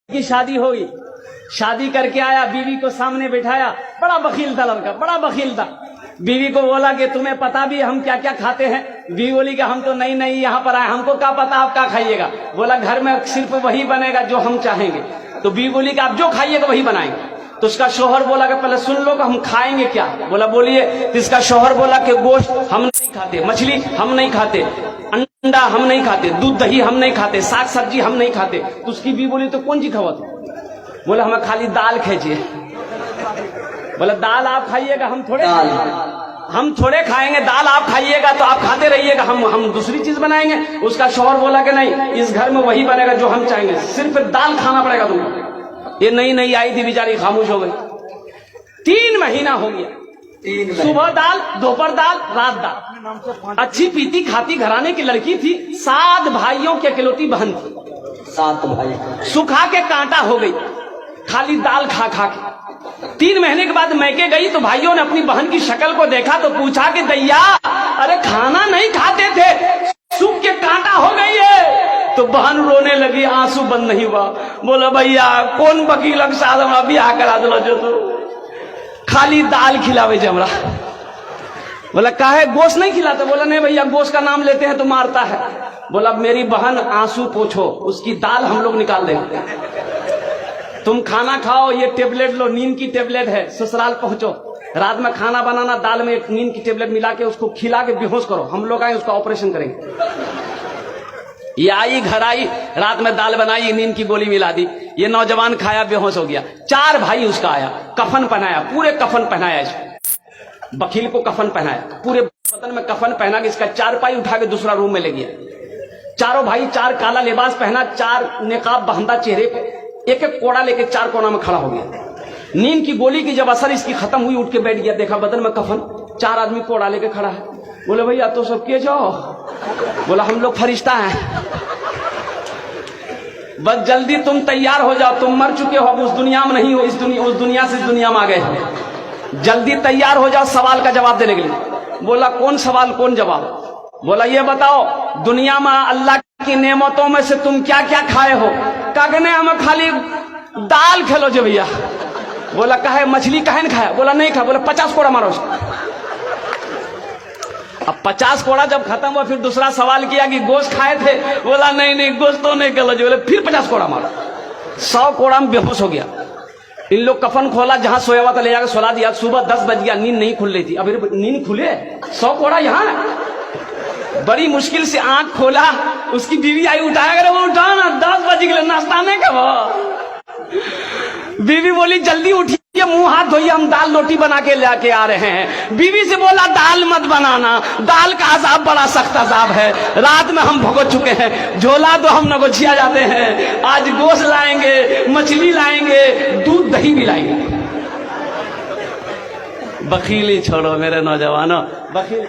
की शादी हुई, शादी करके आया, बीवी को सामने बिठाया। बड़ा बखील था लड़का, बड़ा बखील था। बीवी को बोला कि तुम्हें पता भी हम क्या क्या खाते हैं? बीवी बोली कि हम तो नई नई यहाँ पर आए, हमको क्या पता आप क्या खाइएगा। बोला घर में सिर्फ वही बनेगा जो हम चाहेंगे। तो बीवी बोली कि आप जो खाइएगा वही बनाएंगे। तो उसका शौहर बोला कि पहले सुन लो कि हम खाएंगे क्या। बोला बोलिए। तो इसका शौहर बोला कि गोश्त हम नहीं खाते, मछली हम नहीं खाते, अंडा हम नहीं खाते, दूध दही हम नहीं खाते, साग सब्जी हम नहीं खाते। तो उसकी बीवी बोली तो कौन सी खावा तू? बोला हमें खाली दाल खींचिए। बोला दाल आप खाइएगा, हम थोड़े खाएंगे, दाल आप खाइएगा तो आप खाते रहिएगा, हम दूसरी चीज बनाएंगे। उसका शौहर बोला कि नहीं, इस घर में वही बनेगा जो हम चाहेंगे, सिर्फ दाल खाना पड़ेगा तुमको। ये नई नई आई थी, बेचारी खामोश हो गई। 3 महीना हो गया, सुबह दाल, दोपहर दाल, रात दाल। अच्छी पीती खाती घराने की लड़की थी। 7 भाइयों की इकलौती बहन थी। 7 भाई सुखा के कांटा हो गई, खाली दाल खा खा के। 3 महीने के बाद मैके गई तो भाइयों ने अपनी बहन की शक्ल को देखा तो पूछा कि दैया, अरे खाना नहीं खाते थे, सूख के कांटा हो गई है। तो बहन रोने लगी, आंसू बंद नहीं हुआ। बोला भैया कौन वकील के साथ हमरा ब्याह करा दिलो जो तू खाली दाल खिलावे जमरा। बोला काहे गोश्त नहीं खिलाते? बोला नहीं भैया, गोश्त का नाम लेते हैं तो मारता है। बोला मेरी बहन आंसू पोछो, उसकी दाल हम लोग निकाल देंगे। तुम खाना खाओ, ये टेबलेट लो, नींद की टेबलेट है, ससुराल पहुंचो, रात में खाना बनाना, दाल में एक नींद की टेबलेट मिला के उसको खिला के बेहोश करो, हम लोग आए उसका ऑपरेशन करेंगे। ये आई, घर आई, रात में दाल बनाई, नींद की गोली मिला दी। ये नौजवान खाया, बेहोश हो गया। 4 भाई उसका आया, कफन पहनाया, पूरे कफन पहनाया इसको। वकील को कफन पहनाया, पूरे बदन में कफन पहना के इसका 4 पाई उठा के दूसरा रूम में ले गया। चारों भाई 4 काला लिबास पहना, 4 निकाब बांधा चेहरे पे, एक एक कोड़ा लेके 4 कोना में खड़ा हो गया। नींद की गोली की जब असर इसकी खत्म हुई, उठ के बैठ गया, देखा बदन में कफन, 4 आदमी कोड़ा लेके खड़ा है। बोले भैया तो सब किए जाओ। बोला हम लोग फरिश्ता हैं, बस जल्दी तुम तैयार हो जाओ, तुम मर चुके हो, अब उस दुनिया में नहीं हो, उस दुनिया से इस दुनिया में आ गए, जल्दी तैयार हो जाओ सवाल का जवाब देने के लिए। बोला कौन सवाल कौन जवाब? बोला ये बताओ दुनिया में अल्लाह की नेमतों में से तुम क्या क्या खाए हो? कहने हमें खाली दाल खेलो जो भैया। बोला कहे मछली कहे न खाया? बोला नहीं खाया। बोला 50 कोड़ा मारो उसको। अब 50 कोड़ा जब खत्म हुआ, फिर दूसरा सवाल किया कि गोश्त खाए थे? बोला नहीं नहीं, गोश्त तो नहीं खेलो। बोले फिर 50 कोड़ा मारो। 100 कोड़ा में बेहोश हो गया। इन लोग कफन खोला, जहां सोया हुआ था ले जाकर सुला दिया। सुबह 10 बज गया, नींद नहीं खुल रही थी। अब नींद खुले, 100 कोड़ा यहाँ। बड़ी मुश्किल से आंख खोला, उसकी बीवी आई, उठाया करे। वो उठा ना, 10 बज गए, नाश्ता नहीं कब। बीवी बोली जल्दी उठिए, मुंह हाथ धोइए, हम दाल रोटी बना के लेके आ रहे हैं। बीवी से बोला दाल मत बनाना, दाल का अजाब बड़ा सख्त अजाब है, रात में हम भुगत चुके हैं, झोला तो हम नगोचिया जाते हैं, आज गोश्त लाएंगे, मछली लाएंगे, दूध दही भी लाएंगे। बखीली छोड़ो मेरे नौजवानों, बखील